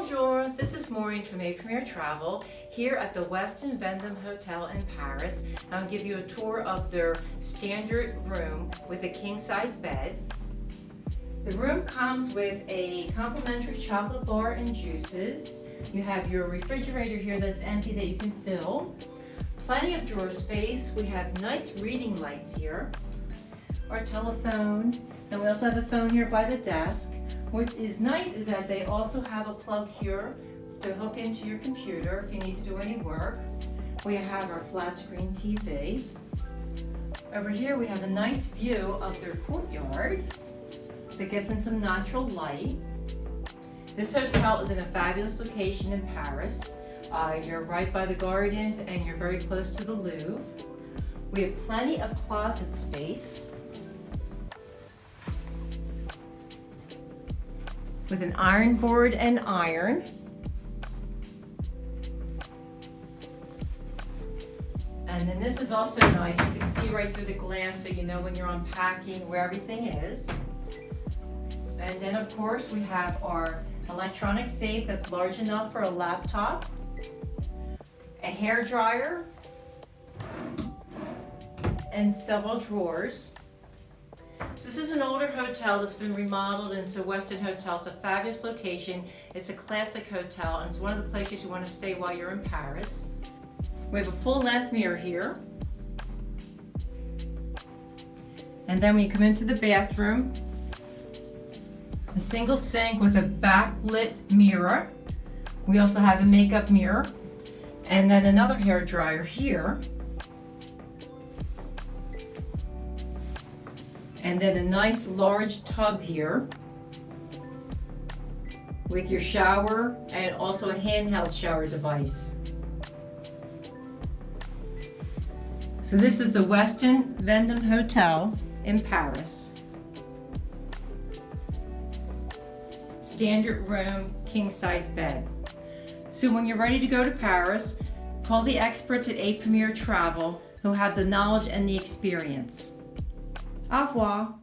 Bonjour, this is Maureen from A Premier Travel here at the Westin Vendome Hotel in Paris. And I'll give you a tour of their standard room with a king-size bed. The room comes with a complimentary chocolate bar and juices. You have your refrigerator here that's empty that you can fill. Plenty of drawer space. We have nice reading lights here. Our telephone, and we also have a phone here by the desk. What is nice is that they also have a plug here to hook into your computer if you need to do any work. We have our flat screen TV. Over here we have a nice view of their courtyard that gets in some natural light. This hotel is in a fabulous location in Paris. You're right by the gardens and you're very close to the Louvre. We have plenty of closet space with an iron board and iron. And then this is also nice. You can see right through the glass so you know when you're unpacking where everything is. And then of course we have our electronic safe that's large enough for a laptop, a hair dryer, and several drawers. So this is an older hotel that's been remodeled into Westin Hotel. It's a fabulous location. It's a classic hotel and it's one of the places you want to stay while you're in Paris. We have a full-length mirror here. And then when you come into the bathroom, a single sink with a backlit mirror. We also have a makeup mirror and then another hair dryer here. And then a nice large tub here with your shower and also a handheld shower device. So this is the Westin Vendome Hotel in Paris. Standard room, king-size bed. So when you're ready to go to Paris, call the experts at A Premier Travel who have the knowledge and the experience. Au revoir.